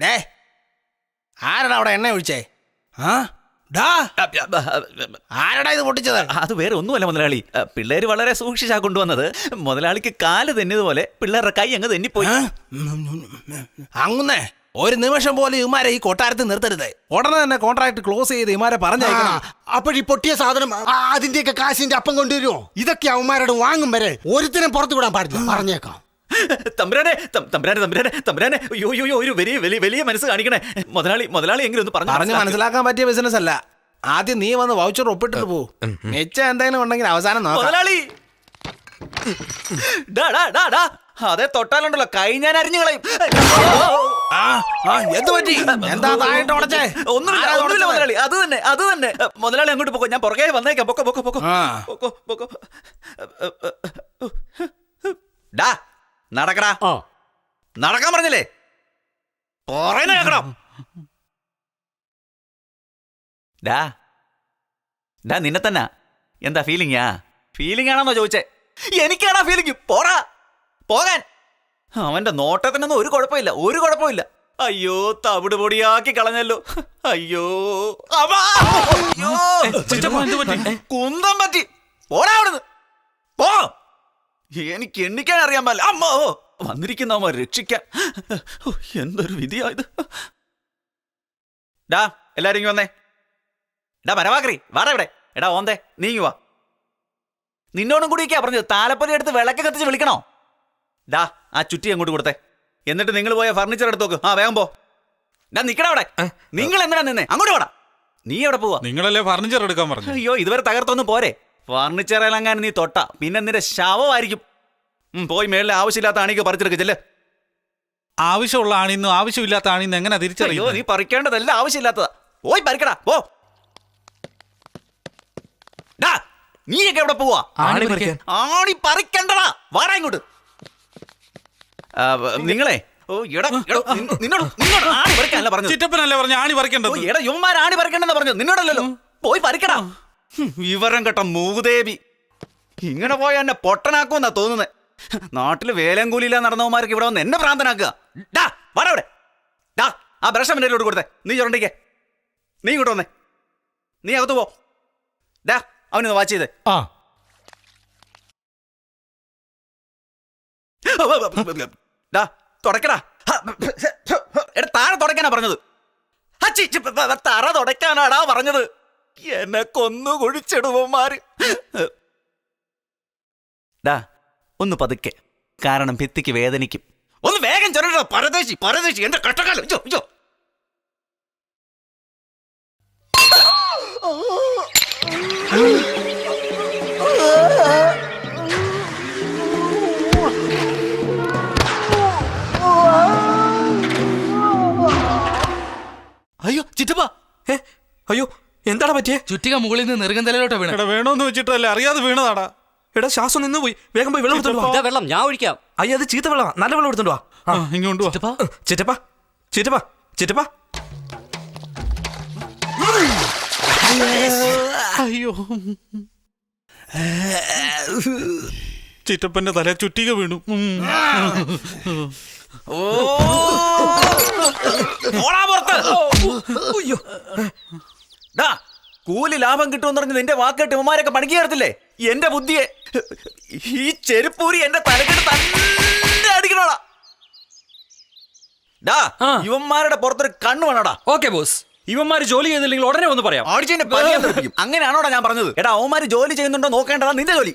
Day ആരടാ അവിടെ എണ്ണ ഒഴിച്ചേ? ആ ഡാ ആരടാ ഇത് പൊട്ടിച്ചത്? അത് വേറെ ഒന്നുമല്ല മുതലാളി, പിള്ളേര് വളരെ സൂക്ഷിച്ചാ കൊണ്ടുവന്നത്. മുതലാളിക്ക് കാല് തെന്നിയതുപോലെ പിള്ളേരുടെ കൈ അങ്ങ് തെന്നിപ്പോയി. അങ്ങുന്നേ ഒരു നിമിഷം പോലും ഇമാരെ ഈ കൊട്ടാരത്തിൽ നിർത്തരുത്. ഉടനെ തന്നെ കോൺട്രാക്ട് ക്ലോസ് ചെയ്ത് ഇമാരെ പറഞ്ഞയക്കണം. അപ്പോഴീ പൊട്ടിയ സാധനം അതിന്റെയൊക്കെ കാശിന്റെ അപ്പം കൊണ്ടുവരുമോ? ഇതൊക്കെ അവന്മാരോട് വാങ്ങും വരെ ഒരുത്തിനും പുറത്തു വിടാൻ പാടില്ല, പറഞ്ഞേക്കാം. തമ്പുരാനെ തമ്പുരാനെ തമ്പുരാനെ തമ്പുരാനെ, അയ്യോ അയ്യോ, ഒരു വലിയ വലിയ വലിയ മനസ്സ് കാണിക്കണേ മുതലാളി എങ്കിലും ഒന്ന് പറഞ്ഞ് മനസ്സിലാക്കാൻ പറ്റിയ ബിസിനസ് അല്ല. ആദ്യം നീ വന്ന് വൗച്ചർ ഒപ്പിട്ടിട്ട് പോ. മെച്ചം എന്തെങ്കിലും ഉണ്ടെങ്കിൽ അവസാനം മുതലാളി. അതെ തൊട്ടാലുണ്ടല്ലോ കൈ ഞാൻ അരിഞ്ഞു കളയും. എന്ത് പറ്റി? എന്താ താഴോട്ട് ഉടച്ചേ? ഒന്നുമില്ല മുതലാളി, അത് തന്നെ മുതലാളി അങ്ങോട്ട് പോക്കോ, ഞാൻ പുറകെ വന്നേക്കാം. പൊക്കോ. ഡാ നടക്കടാ, നടക്കാൻ പറഞ്ഞില്ലേ? പുറകെ നടക്കണം. ഡാ നിന്നെ തന്നെ എന്താ ഫീലിംഗ് ആണെന്നോ ചോദിച്ചേ? എനിക്കാണോ ഫീലിംഗ്? പോകാൻ. അവന്റെ നോട്ടത്തിനൊന്നും ഒരു കുഴപ്പമില്ല. അയ്യോ തവിട് പൊടിയാക്കി കളഞ്ഞല്ലോ. അയ്യോ കുന്തം പറ്റി. പോടാ അവിടുന്ന് പോ. എനിക്ക് എണ്ണിക്കാൻ അറിയാൻ പാടില്ല. അമ്മോ വന്നിരിക്കുന്നവ രക്ഷിക്കാൻ. എന്തൊരു വിധിയായത്. ഡാ എല്ലാരും ഇങ്ങ് വന്നേ. ഡാ മരവാക്രി വാടാ ഇവിടെ. എടാ ഓന്തേ നീങ്ങി വാ. നിന്നോടും കൂടിയൊക്കെയാ പറഞ്ഞത് താലപ്പൊലി എടുത്ത് വിളക്ക് കത്തിച്ച് വിളിക്കണോ? ഡാ ആ ചുറ്റി അങ്ങോട്ട് കൊടുത്തേ. എന്നിട്ട് നിങ്ങൾ പോയ ഫർണിച്ചർ എടുത്ത് നോക്ക്. വേഗം പോ. ഡാ നിക്കടാ അവിടെ. നിങ്ങൾ എന്തിനാ നിന്നേ? അങ്ങോട്ട് പോടാ. നീ എവിടെ പോവാ? നിങ്ങളല്ലേ ഫർണിച്ചർ എടുക്കാൻ പറഞ്ഞു. അയ്യോ ഇതുവരെ തകർത്തൊന്നും പോരെ. ഫർണിച്ചറെല്ലാം നീ തൊട്ട പിന്നെ നിന്റെ ശവമായിരിക്കും. പോയി മേളിലെ ആവശ്യമില്ലാത്ത ആണിക്ക് പറിച്ചെടുക്ക ചെല്ല്. ആവശ്യമുള്ള ആണിന്നും ആവശ്യമില്ലാത്ത ആണിന്നും എങ്ങനെ തിരിച്ചറിയോ? നീ പറിക്കേണ്ടതല്ല ആവശ്യമില്ലാത്തതാ. പോയി പറിക്കടാ പോ. നീയൊക്കെ എവിടെ പോവാ? ആണി പറിക്കണ്ടടാ. വാടാ ഇങ്ങോട്ട്. നിങ്ങളെ നിന്നോട് ആണി പറിക്കാനല്ല പറഞ്ഞത്. ചിറ്റപ്പനല്ലേ പറഞ്ഞ ആണി പറിക്കേണ്ടത്. യുവന്മാർ ആണി പറിക്കണ്ടെന്ന് പറഞ്ഞത് നിന്നോടല്ലോ. പോയി പറിക്കടാ. വിവരം കേട്ട മൂദേവി. ഇങ്ങനെ പോയ എന്നെ പൊട്ടനാക്കുമെന്നാ തോന്നുന്നത്. നാട്ടില് വേലം കൂലിയില്ല നടന്നവന്മാർക്ക് ഇവിടെ വന്ന് എന്നെ ഭ്രാന്തനാക്കുക. ഡാ വാടാ ഇവിടെ. ഡാ ആ ബ്രഷ് അവൻ്റെ കൊടുത്തേ. നീ ചുരണ്ടിക്കേ. നീ ഇങ്ങോട്ട് വന്നേ. നീ അകത്ത് പോ. ഡാ അവനൊന്ന് വാച്ച് ചെയ്തേ. തുടക്കടാ. എടാ താഴെ തുടക്കാനാ പറഞ്ഞത്. തറ തുടക്കാനാടാ പറഞ്ഞത്. എന്നെ കൊന്നു കുഴിച്ചിടുവന്മാര്. ഡാ ഒന്ന് പതുക്കെ, കാരണം ഭിത്തിക്ക് വേദനിക്കും. ഒന്ന് വേഗം ചൊല്ലടാ. പരദേശി എന്റെ കഷ്ടകാലം. അയ്യോ ചിറ്റപ്പ. അയ്യോ എന്താടാ പറ്റിയേ? ചുറ്റിക മുകളിൽ നിന്ന് നെറുകന്തലയിലോട്ട് വീണ. വേണോന്ന് വെച്ചിട്ടല്ലേ അറിയാതെ വീണതാടാ. എടാ ശ്വാസം നിന്ന് പോയി. വേഗം പോയി വെള്ളം എടുത്തോണ്ട് വാ. വെള്ളം ഞാൻ ഒഴിക്കാം. അയ്യോ അത് ചീത്ത വെള്ളം, നല്ല വെള്ളം എടുത്തോണ്ട് വാ. ഇങ്ങോട്ട് വാ. ചിറ്റപ്പ. അയ്യോ ചിറ്റപ്പന്റെ തല ചുറ്റിക വീണു. കൂലി ലാഭം കിട്ടുമെന്ന് പറഞ്ഞ് നിന്റെ വാക്കേട്ട് ഇവന്മാരൊക്കെ പണിക്ക് ചേർത്തില്ലേ? എന്റെ ബുദ്ധിയെ ഈ ചെരുപ്പൂരി എന്റെ തലക്കെട്ട് തന്നെ അടിക്കണോടാ. ഇവന്മാരുടെ പുറത്തൊരു കണ്ണു വേണോടാ. Okay boss. ഇവന്മാര് ജോലി ചെയ്തില്ലെങ്കിൽ ഉടനെ ഒന്ന് പറയാം. അങ്ങനെയാണോടാ ഞാൻ പറഞ്ഞത്? എടാ അവന്മാര് ജോലി ചെയ്യുന്നുണ്ടോ നോക്കേണ്ടതാ നിന്റെ ജോലി.